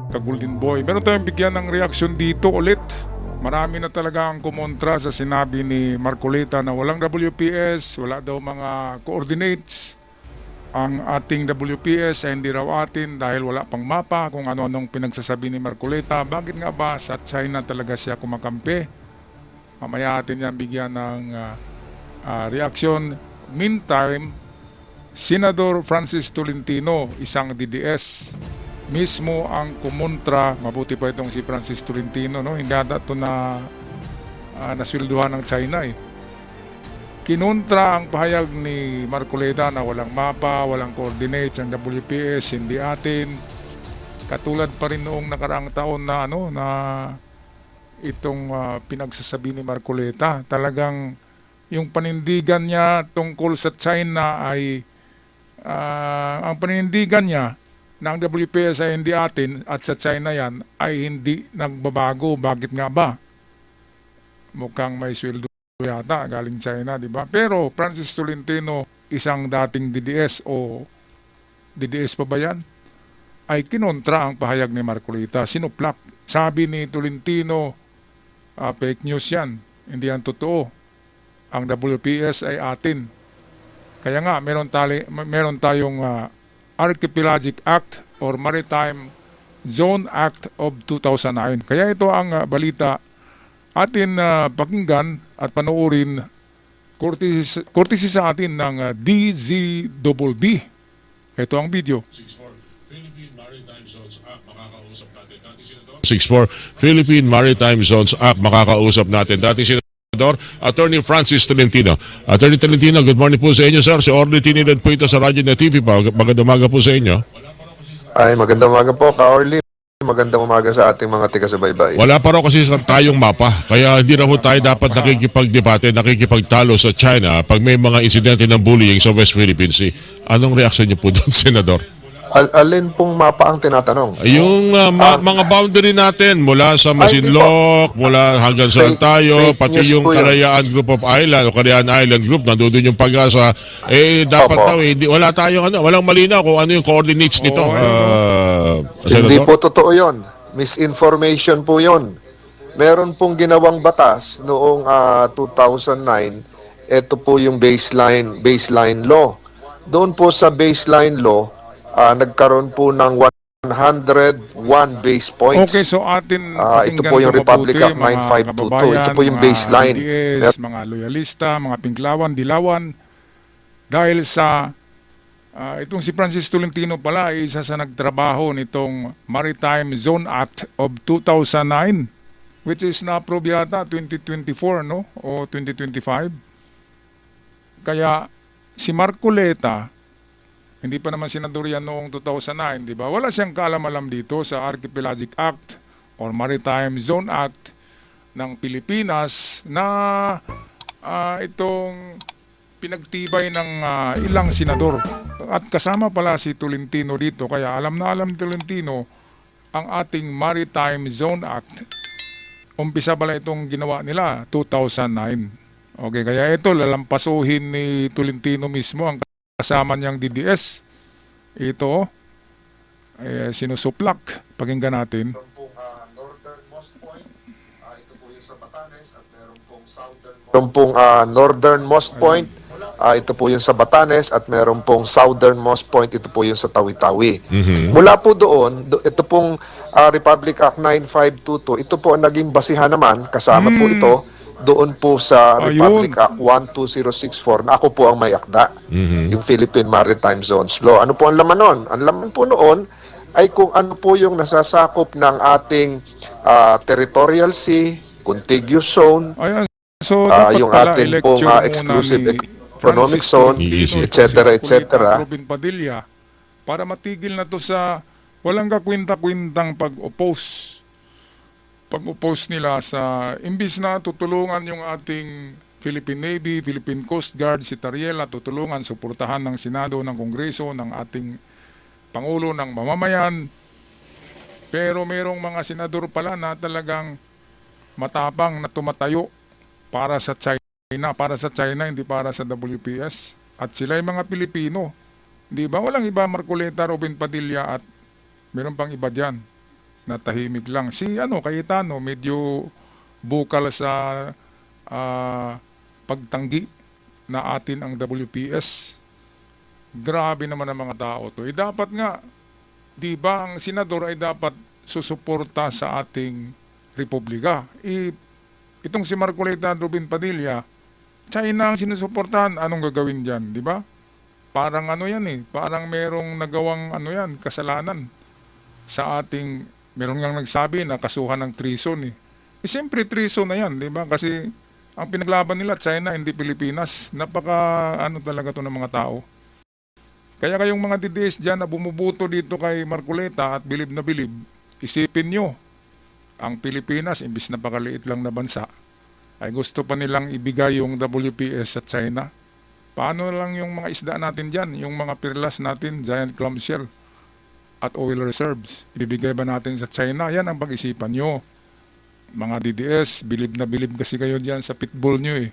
Ka-Golden Boy. Meron tayong bigyan ng reaksyon dito ulit. Marami na talaga ang kumontra sa sinabi ni Marcoleta na walang WPS, wala daw mga coordinates ang ating WPS ay hindi raw atin dahil wala pang mapa kung ano-anong pinagsasabi ni Marcoleta. Bakit nga ba sa China talaga siya kumakampi? Mamaya atin yan bigyan ng reaksyon. Meantime, Senador Francis Tolentino, isang DDS, mismo ang kumontra. Mabuti pa itong si Francis Tolentino, no? Hindi ata ito na naswelduhan ng China eh. Kinontra ang pahayag ni Marcoleta na walang mapa, walang coordinates ang WPS, hindi atin. Katulad pa rin noong nakaraang taon na itong pinagsasabi ni Marcoleta. Talagang yung panindigan niya tungkol sa China ay ang panindigan niya na ang WPS ay hindi atin at sa China yan ay hindi nagbabago. Bakit nga ba? Mukhang may sweldo yata galing China, di ba? Pero Francis Tolentino, isang dating DDS o DDS pa ba yan, ay kinontra ang pahayag ni Marcoleta. Sinuplak. Sabi ni Tolentino, fake news yan. Hindi yan totoo. Ang WPS ay atin. Kaya nga, meron tayong Archipelagic Act or Maritime Zone Act of 2009. Kaya ito ang balita atin pakinggan at panoorin courtesy sa atin ng DZDD. Ito ang video. 64 Philippine Maritime Zones Act, makakausap natin dating Senador. 64 Philippine Maritime Zones Act, makakausap natin dating Senador Attorney Francis Tolentino. Attorney Tolentino, good morning po sa inyo, sir. Si Orly Trinidad po ito sa Radyo na TV pa. Magandang umaga po sa inyo. Ay, magandang umaga po, Ka-Orly. Magandang umaga sa ating mga taga-subaybay. Wala pa raw kasi tayong mapa, kaya hindi na po tayo dapat nakikipagdebate, nakikipagtalo sa China pag may mga insidente ng bullying sa West Philippine Sea. Anong reaksyon niyo po doon, Senador? Alin pong mapa ang tinatanong? Yung mga boundary natin mula sa Masinloc, mula hanggang sa tayo, pati yung Kalayaan Group of Island o Kalayaan Island Group, nandoon yung Pag-asa, dapat daw, wala tayong walang malinaw kung ano yung coordinates nito. Hindi po totoo yon. Misinformation po yon. Meron pong ginawang batas noong 2009. Ito po yung baseline law. Doon po sa baseline law, nagkaroon po ng 101 base points. Okay, so atin ito po yung Republic Act 9522. Ito po yung baseline. DDS, mga loyalista, mga pinklawan, dilawan. Dahil sa itong si Francis Tolentino pala ay isa sa nagtrabaho nitong Maritime Zone Act of 2009, which is na-approve yata 2024, no? O 2025. Kaya si Marcoleta, hindi pa naman senador yan noong 2009, di ba? Wala siyang kaalam-alam dito sa Archipelagic Act or Maritime Zone Act ng Pilipinas na itong pinagtibay ng ilang senador. At kasama pala si Tolentino dito, kaya alam na alam ni Tolentino ang ating Maritime Zone Act. Umpisa pala itong ginawa nila 2009. Okay, kaya ito lalampasuhin ni Tolentino mismo ang kasama niyang DDS. Ito, sinusuplak. Pakinggan natin. Northernmost point, ito po yung sa Batanes at meron pong northernmost point, ito po yung sa Batanes at meron pong southernmost point, ito po yung sa Tawi-Tawi. Mula po doon, ito pong Republic Act 9522, ito po ang naging basihan naman, kasama po ito, doon po sa Republic Act 12064 na ako po ang may akda, yung Philippine Maritime Zones Law. Ano po ang laman noon? Ang laman po noon ay kung ano po yung nasasakop ng ating territorial sea, contiguous zone, so, yung ating pong exclusive economic zone, etc. Robin Padilla, para matigil na to sa walang kakwinta-kwintang pag-oppose nila sa imbis na tutulungan yung ating Philippine Navy, Philippine Coast Guard, si Tariela, tutulungan, suportahan ng Senado, ng Kongreso, ng ating Pangulo, ng mamamayan. Pero merong mga senador pala na talagang matapang na tumatayo para sa China, hindi para sa WPS. At sila ay mga Pilipino. Di ba? Walang iba, Marcoleta, Robin Padilla at Meron pang iba diyan na tahimik lang. Si Cayetano medyo bukal sa pagtanggi na atin ang WPS. Grabe naman ang mga tao to. Dapat nga, di ba, ang senador ay dapat susuporta sa ating republika. Itong si Marcoleta Rubin Padilla, China ang sinusuportahan, anong gagawin dyan, di ba? Parang yan parang merong nagawang kasalanan sa ating, meron ngang nagsabi na kasuhan ng treason siyempre treason na yan, di ba? Kasi ang pinaglaban nila, China, hindi Pilipinas. Napaka, talaga to ng mga tao. Kaya kayong mga DDS dyan na bumubuto dito kay Marcoleta at bilib na bilib, isipin nyo, ang Pilipinas, imbis na pakaliit lang na bansa, ay gusto pa nilang ibigay yung WPS sa China. Paano lang yung mga isda natin dyan, yung mga perlas natin, giant clamshell at oil reserves? Ibibigay ba natin sa China? Yan ang pag-isipan nyo. Mga DDS, bilib na bilib kasi kayo dyan sa pitbull nyo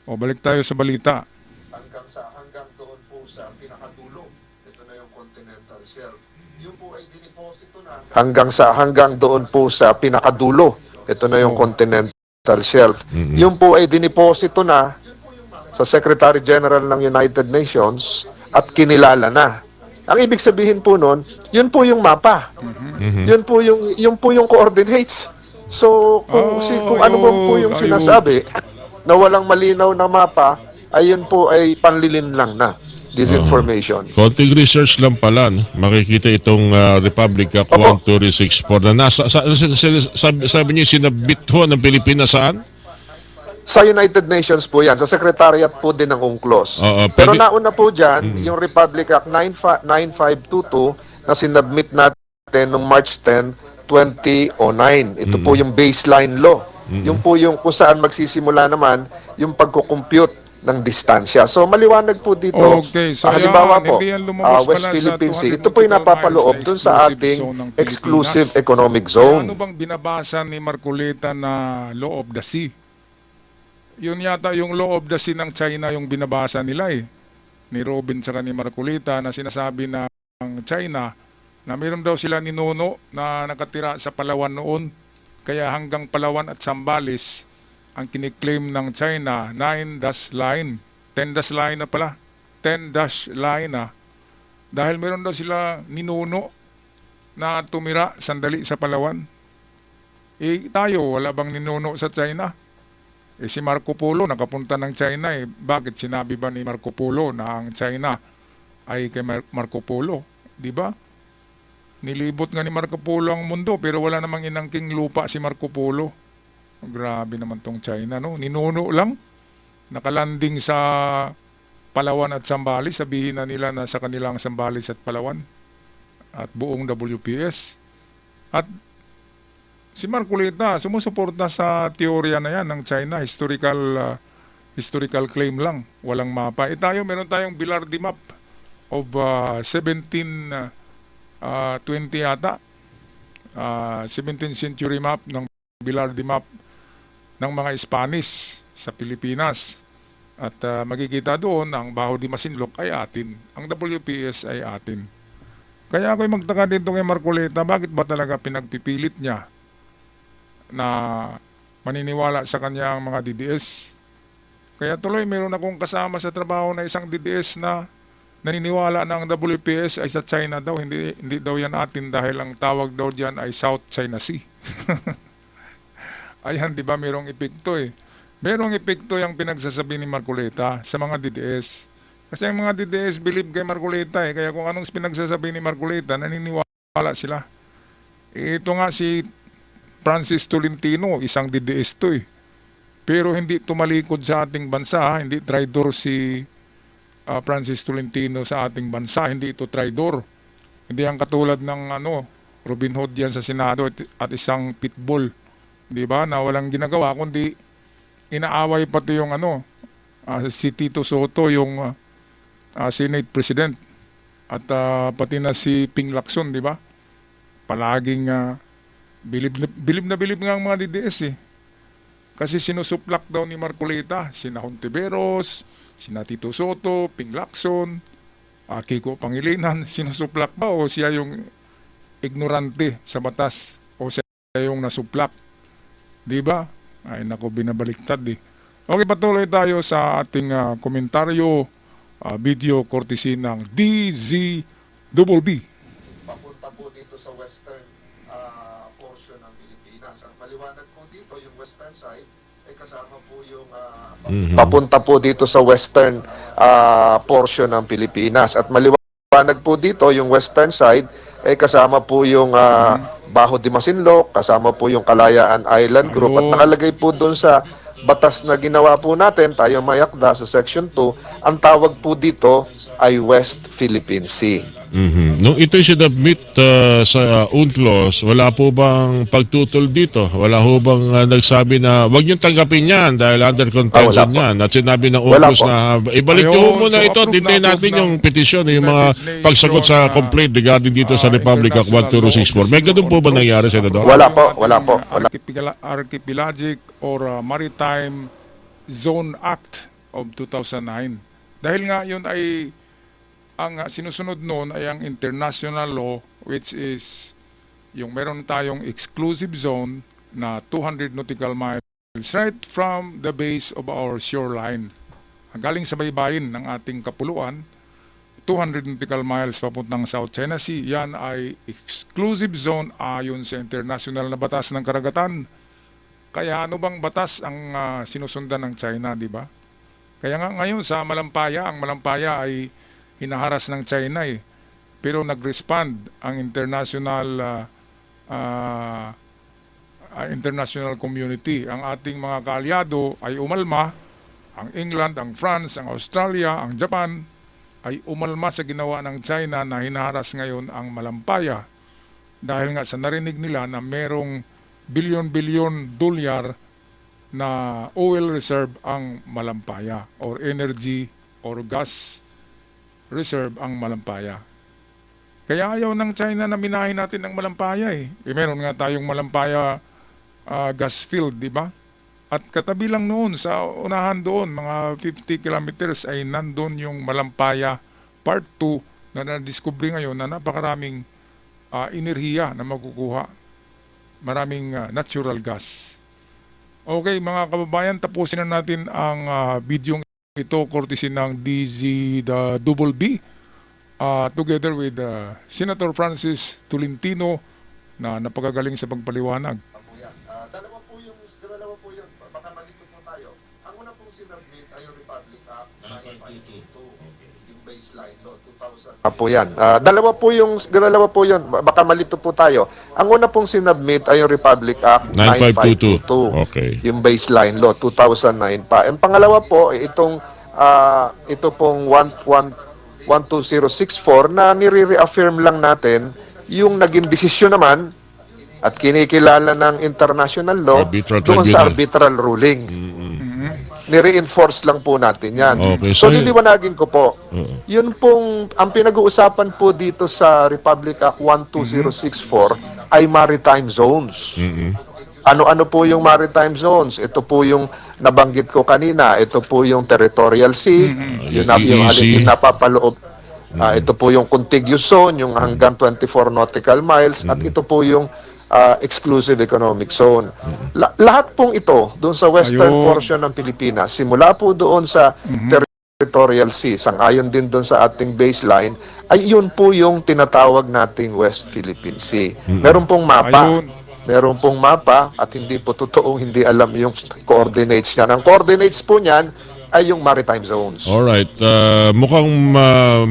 O balik tayo sa balita. Hanggang doon po sa pinakadulo. Ito na yung continental shelf. Yung po ay diniposito na hanggang doon po sa pinakadulo. Ito na yung continental shelf. Yung po ay diniposito na sa Secretary General ng United Nations at kinilala na. Ang ibig sabihin po noon, yun po yung mapa. Yun po yung coordinates. So kung ano po yung sinasabi na walang malinaw na mapa, ayun po ay panlilin lang na disinformation. Konting research lang pala, no? Makikita itong Republic Act Opo. 12664 na sabi niyo sinabit ho ng Pilipinas saan? Sa United Nations po yan, sa Secretariat po din ng UNCLOS. Pero pwede- nauna po dyan, yung Republic Act 9522 na sinubmit natin noong March 10, 2009. Ito po yung baseline law. Yung po yung kung saan magsisimula naman yung pagkukompute ng distansya. So maliwanag po dito. Okay, so halimbawa yan, po, hindi yan lumabas West pala sa Philippine Sea. 200 Ito po yung nautical napapaloob miles na dun sa exclusive ating zone ng Pilipinas. exclusive economic Kaya zone. ano bang binabasa ni Marcoleta na Law of the Sea? Yun yata yung Law of the Sea ng China yung binabasa nila ni Robin sa ni Marcoleta na sinasabi na ang China na mayroon daw sila ninuno na nakatira sa Palawan noon. Kaya hanggang Palawan at Zambales ang kiniklaim ng China 9-dash line. 10-dash line na pala. 10-dash line na. Dahil meron daw sila ninuno na tumira sandali sa Palawan. Tayo, wala bang ninuno sa China? Si Marco Polo nakapunta ng China Bakit sinabi ba ni Marco Polo na ang China ay kay Marco Polo? Di ba? Nilibot nga ni Marco Polo ang mundo pero wala namang inangking lupa si Marco Polo. Grabe naman tong China, no? Ninuno lang. Nakalanding sa Palawan at Zambales. Sabihin na nila na sa kanilang Zambales at Palawan at buong WPS. At si Marcoleta sumusuporta sa teorya na yan ng China. Historical claim lang. Walang mapa. Tayo, meron tayong Bilardi map of 1720 yata. 17th century map ng Bilardi map ng mga Spanish sa Pilipinas. At makikita doon ang Baho de Masinloc ay atin. Ang WPS ay atin. Kaya ako'y magtaka dito kay Marcoleta, bakit ba talaga pinagpipilit niya na maniniwala sa kanyang mga DDS? Kaya tuloy meron akong kasama sa trabaho na isang DDS na naniniwala na ang WPS ay sa China daw, hindi daw yan atin dahil ang tawag daw diyan ay South China Sea. Ayan, di ba merong epekto Merong epekto yung pinagsasabi ni Marcoleta sa mga DDS. Kasi ang mga DDS believe kay Marcoleta kaya kung anong pinagsasabi ni Marcoleta, naniniwala sila. Ito nga si Francis Tolentino, isang DDS to Pero hindi tumalikod sa ating bansa, hindi traidor si Francis Tolentino sa ating bansa, hindi ito traidor. Hindi ang katulad ng Robin Hood yan sa Senado at isang pitbull, di ba, na walang ginagawa kundi inaaway pati yung si Tito Soto, yung Senate President, at pati na si Ping Lacson, di ba? Palaging bilib na bilib nga ang mga DDS Kasi sinusuplak daw ni Marcoleta, sina Hontiveros, sina Tito Soto, Ping Lacson, Kiko Pangilinan, sinusuplak ba o siya yung ignorante sa batas o siya yung nasuplak. Di ba? Ay nako, binabaliktad eh. Okay, patuloy tayo sa ating komentaryo, video courtesy ng DZBB. Papunta po dito sa western portion ng Pilipinas. Ang maliwanag po dito, yung western side, ay kasama po yung papunta po dito sa western portion ng Pilipinas. At maliwanag po dito, yung western side, ay kasama po yung Baho de Masinloc, kasama po yung Kalayaan Island Group. At Ayun. nakalagay po doon sa batas na ginawa po natin, tayo mayakda sa Section 2, ang tawag po dito ay West Philippine Sea. Nung ito'y sinabmit sa UNCLOS, wala po bang pagtutol dito? Wala po bang nagsabi na wag niyong tanggapin yan dahil under contention wala po. yan? At sinabi ng Wala UNCLOS po. na ibalik niyo Ayun, muna so ito, approve tintayin na natin approve yung ng petisyon, yung mga United pagsagot sa Nations, complaint regarding dito sa Republic Act International 12064. May Law ganun po ba Office nangyari, on Senador? Drugs. Wala po, wala po, wala. Archipelagic or Maritime Zone Act of 2009. Dahil nga yun ay ang sinusunod noon ay ang international law, which is yung meron tayong exclusive zone na 200 nautical miles right from the base of our shoreline. Galing sa baybayin ng ating kapuluan, 200 nautical miles papuntang South China Sea, yan ay exclusive zone ayon sa international na batas ng karagatan. Kaya ano bang batas ang sinusundan ng China, di ba? Kaya nga ngayon sa Malampaya, ang Malampaya ay hinaharas ng China eh. Pero nag-respond ang international community. Ang ating mga kaalyado ay umalma. Ang England, ang France, ang Australia, ang Japan ay umalma sa ginawa ng China na hinaharas ngayon ang Malampaya. Dahil nga sa narinig nila na merong bilyon-bilyon dolyar na oil reserve ang Malampaya or energy or gas reserve ang Malampaya. Kaya ayaw ng China na minahin natin ang Malampaya eh. Meron nga tayong Malampaya gas field, di ba? At katabi lang noon sa unahan doon, mga 50 kilometers ay nandun yung Malampaya Part 2 na na-discover ngayon na napakaraming enerhiya na makukuha. Maraming natural gas. Okay mga kababayan, tapusin na natin ang video ito courtesy ng DZBB together with Senator Francis Tolentino na napagagaling sa pagpaliwanag. Dalawa po yun. Baka malito po tayo. Ang una pong sinabmit ay yung Republic Act 9522, yung baseline law 2000. Po yan. Dalawa po yun. Baka malito po tayo. Ang una pong sinabmit ay yung Republic Act 9522. Okay. Yung baseline law 2009 pa. Ang pangalawa po ito pong 12064 na nire-reaffirm lang natin yung naging desisyon naman at kinikilala ng international law Arbitral doon sa tribunal. arbitral ruling. Nire-enforce lang po natin yan. Okay, So so liliwanagin ko po, yun pong, ang pinag-uusapan po dito sa Republic Act 12064 ay maritime zones. Ano-ano po yung maritime zones? Ito po yung nabanggit ko kanina. Ito po yung territorial sea, yung EEZ. napapaloob. Ito po yung contiguous zone, yung hanggang 24 nautical miles. At ito po yung exclusive economic zone. Lahat pong ito, doon sa western Ayun. portion ng Pilipinas, simula po doon sa territorial sea, sangayon din doon sa ating baseline, ay yun po yung tinatawag nating West Philippine Sea. Meron pong mapa. Ayun. Meron pong mapa at hindi po totoong hindi alam yung coordinates niyan. Ang coordinates po niyan ay yung maritime zones. Alright. Mukhang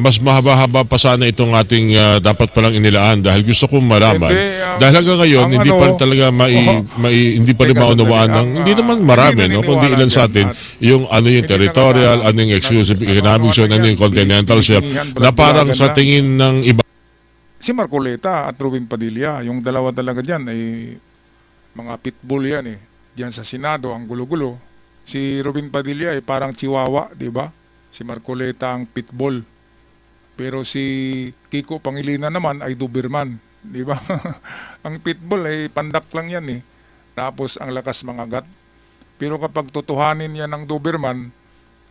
mas mahaba-haba pa sana itong ating dapat palang inilaan dahil gusto kong malaman. Hindi, dahil hanggang ngayon, ang hindi ano, pa rin talaga hindi pa rin Teka, maunawaan sandali. ng, hindi naman marami, hindi no? Kundi naniniwala ilan sa dyan atin, at yung ano yung hindi territorial, nakakaalam. ano yung exclusive Ano, economic zone, ano yung continental shelf, na parang sa tingin ng iba, Si Marcoleta at Ruben Padilla, yung dalawa talaga dyan ay mga pitbull yan eh. Diyan sa Senado, ang gulo-gulo. Si Ruben Padilla ay parang chihuahua, di ba? Si Marcoleta ang pitbull. Pero si Kiko Pangilinan naman ay Doberman, di ba? Ang pitbull ay pandak lang yan eh. Tapos ang lakas mangagat. Pero kapag tutuhanin yan ng Doberman,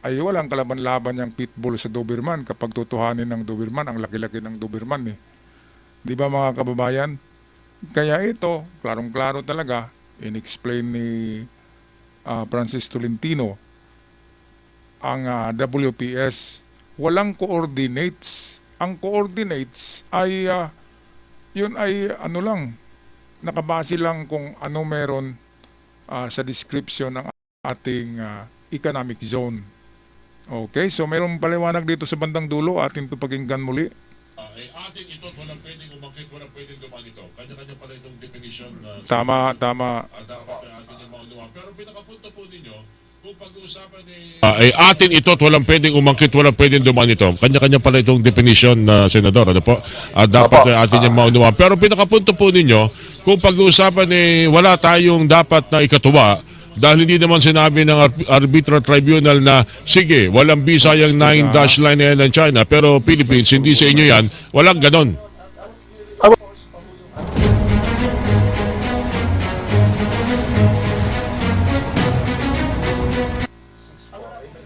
ay walang kalaban-laban yung pitbull sa Doberman. Kapag tutuhanin ng Doberman, ang laki-laki ng Doberman eh. Di ba mga kababayan? Kaya ito, klarong-klaro talaga, in-explain ni Francis Tolentino, ang WPS, walang coordinates. Ang coordinates ay, yun ay ano lang, nakabase lang kung ano meron sa description ng ating economic zone. Okay, so mayroong paliwanag dito sa bandang dulo, atin ito pakinggan muli. Atin ito, walang pwedeng umakit, walang pwedeng dumanito. Kanya-kanya pala itong definition. Tama. Dapat atin yung maunawa. Pero pinakapunto po ninyo, kung pag-uusapan atin ito, walang pwedeng umangkit, walang pwedeng dumanito. Kanya-kanya pala itong definition na senador. Ano po? Dapat atin yung maunawa. Pero pinakapunto po ninyo, kung pag-uusapan wala tayong dapat na ikatuwa, dahil hindi naman sinabi ng arbitral tribunal na sige, walang visa yung 9-dash line na yan ng China, pero Philippines, hindi sa inyo yan. Walang ganon.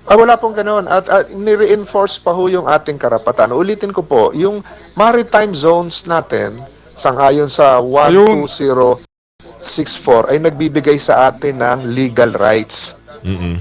Wala pong ganoon. At ni-reinforce pa ho yung ating karapatan. Ulitin ko po, yung maritime zones natin, sangayon sa 12064, ay nagbibigay sa atin ng legal rights.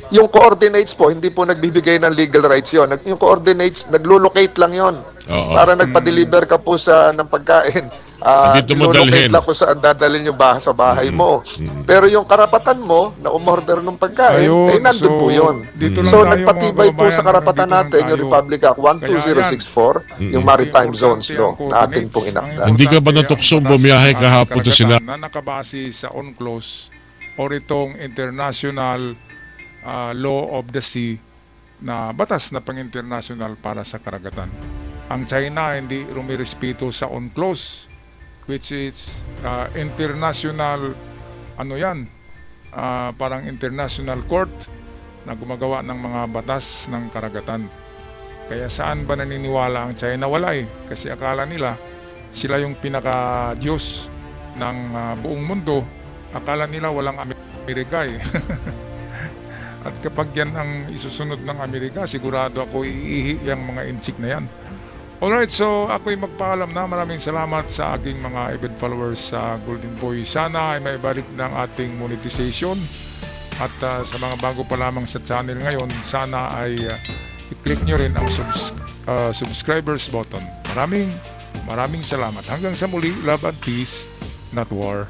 Yung coordinates po, hindi po nagbibigay ng legal rights yon. Yung coordinates, naglulocate lang yon. Para nagpa-deliver ka po ng pagkain. Dito mo dalhin. Lang kung saan dadalhin yung sa bahay mo. Pero yung karapatan mo na umorder ng pagkain, ay nandun po yun. So nagpatibay po sa karapatan natin yung Republic Act 12064, yung Maritime Zones Law na ating pong inakda. Hindi ka ba natuksong bumiyahe kahapon sa Senado? Na nakabase sa UNCLOS or itong international law of the sea na batas na pang-international para sa karagatan. Ang China hindi rumirespeto sa UNCLOS, which is international, parang international court na gumagawa ng mga batas ng karagatan. Kaya saan ba naniniwala ang China? Wala kasi akala nila sila yung pinaka-Diyos ng buong mundo. Akala nila walang Amerika At kapag yan ang isusunod ng Amerika, sigurado ako iihi yung mga inchik na yan. Alright, so ako'y magpaalam na. Maraming salamat sa aking mga avid followers sa Golden Boy. Sana ay may balik ng ating monetization. At sa mga bago pa lamang sa channel ngayon, sana ay i-click nyo rin ang subscribers button. Maraming salamat. Hanggang sa muli, love and peace, not war.